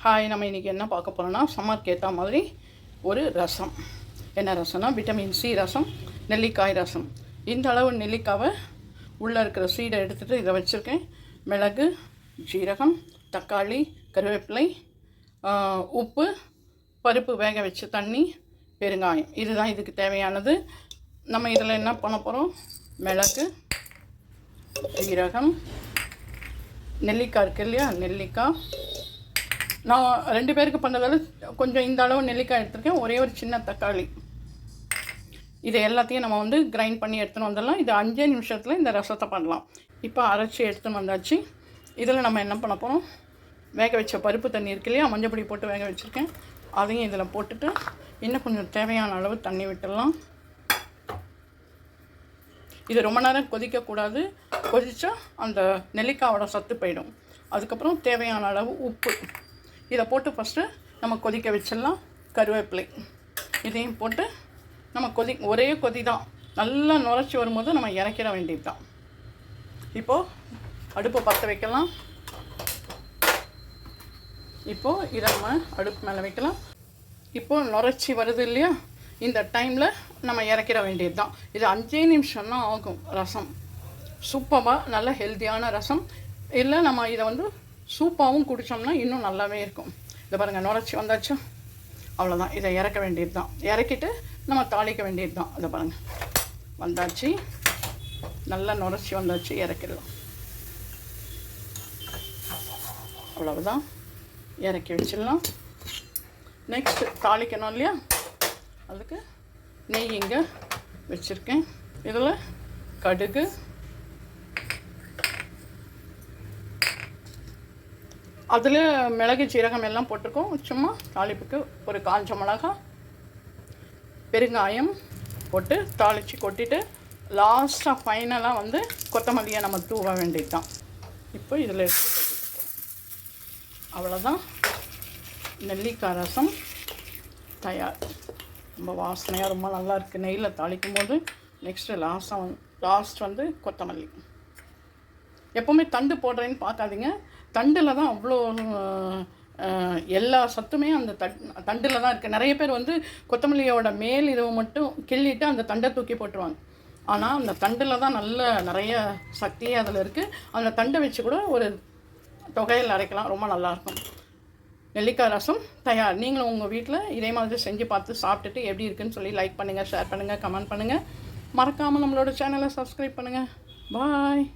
Hi, நம்ம இன்றைக்கி என்ன பார்க்க போகிறோன்னா சம்மருக்கு ஏற்ற மாதிரி ஒரு ரசம். என்ன ரசம்னா விட்டமின் சி ரசம், நெல்லிக்காய் ரசம். இந்த அளவு நெல்லிக்காவை உள்ளே இருக்கிற சீடை எடுத்துகிட்டு இதை வச்சுருக்கேன். மிளகு, ஜீரகம், தக்காளி, கருவேப்பிலை, உப்பு, பருப்பு வேக வச்ச தண்ணி, பெருங்காயம். இதுதான் இதுக்கு தேவையானது. நம்ம இதில் என்ன பண்ண போகிறோம்? மிளகு, ஜீரகம், நெல்லிக்காய் இருக்குது இல்லையா, நெல்லிக்காய். நான் 2 பேருக்கு பண்ணதால் கொஞ்சம் இந்த அளவு நெல்லிக்காய் எடுத்துருக்கேன். ஒரே ஒரு சின்ன தக்காளி. இதை எல்லாத்தையும் நம்ம கிரைண்ட் பண்ணி எடுத்துன்னு வந்துடலாம். இது 5 நிமிஷத்தில் இந்த ரசத்தை பண்ணலாம். இப்போ அரைச்சி எடுத்துன்னு வந்தாச்சு. இதில் நம்ம என்ன பண்ண போகிறோம்? வேக வச்ச பருப்பு தண்ணி இருக்கு இல்லையா, மஞ்சள் பொடி போட்டு வேக வச்சுருக்கேன். அதையும் இதில் போட்டுட்டு இன்னும் கொஞ்சம் தேவையான அளவு தண்ணி விட்டுடலாம். இது ரொம்ப நேரம் கொதிக்கக்கூடாது. கொதித்தா அந்த நெல்லிக்காயோட சத்து போயிடும். அதுக்கப்புறம் தேவையான அளவு உப்பு இதை போட்டு ஃபஸ்ட்டு நம்ம கொதிக்க வச்சிடலாம். கருவேப்பிலை இதையும் போட்டு நம்ம ஒரே கொதி தான். நல்லா நுரைச்சி வரும்போது நம்ம இறக்கிட வேண்டியது தான். இப்போது அடுப்பை பற்ற வைக்கலாம். இப்போது இதை நம்ம அடுப்பு மேலே வைக்கலாம். இப்போது நுரைச்சி வருது இல்லையா, இந்த டைமில் நம்ம இறக்கிட வேண்டியது தான். இது 5 நிமிஷம் தான் ஆகும். ரசம் சூப்பராக நல்ல ஹெல்த்தியான ரசம். இல்லை நம்ம இதை சூப்பாகவும் குடித்தோம்னா இன்னும் நல்லாவே இருக்கும். இதை பாருங்கள், நுரைச்சி வந்தாச்சு. அவ்வளோதான், இதை இறக்க வேண்டியது தான். இறக்கிட்டு நம்ம தாளிக்க வேண்டியது தான். இதை பாருங்கள், வந்தாச்சு. நல்லா நுரைச்சி வந்தாச்சு. இறக்கிடலாம். அவ்வளவுதான், இறக்கி வச்சிடலாம். நெக்ஸ்ட்டு தாளிக்கணும் இல்லையா, அதுக்கு நெய் இங்கே வச்சுருக்கேன். இதில் கடுகு, அதில் மிளகு, ஜீரகம் எல்லாம் போட்டிருக்கோம். சும்மா தாளிப்புக்கு ஒரு காஞ்ச மிளகா, பெருங்காயம் போட்டு தாளித்து கொட்டிட்டு லாஸ்ட்டாக ஃபைனலாக கொத்தமல்லியை நம்ம தூவ வேண்டியது தான். இப்போ இதில் எடுத்து கொட்டிட்டு அவ்வளோதான், நெல்லிக்காய் ரசம் தயார். ரொம்ப வாசனையாக ரொம்ப நல்லா இருக்குது நெய்யில் தாளிக்கும் போது. நெக்ஸ்ட்டு லாஸ்ட் கொத்தமல்லி. எப்போவுமே தண்டு போடுறேன்னு பார்க்காதீங்க. தண்டில் தான் அவ்வளோ எல்லா சத்துமே அந்த தண்டில் தான் இருக்குது. நிறைய பேர் கொத்தமல்லியோட மேல் இதுவை மட்டும் கிள்ளிட்டு அந்த தண்டை தூக்கி போட்டுருவாங்க. ஆனால் அந்த தண்டில் தான் நிறைய சக்தியே அதில் இருக்குது. அந்த தண்டை வச்சு கூட ஒரு தொகையில் அரைக்கலாம், ரொம்ப நல்லாயிருக்கும். நெல்லிக்காய் ரசம் தயார். நீங்களும் உங்கள் வீட்டில் இதே மாதிரி செஞ்சு பார்த்து சாப்பிட்டுட்டு எப்படி இருக்குன்னு சொல்லி லைக் பண்ணுங்கள், ஷேர் பண்ணுங்கள், கமெண்ட் பண்ணுங்கள். மறக்காமல் நம்மளோட சேனலை சப்ஸ்கிரைப் பண்ணுங்கள். பாய்.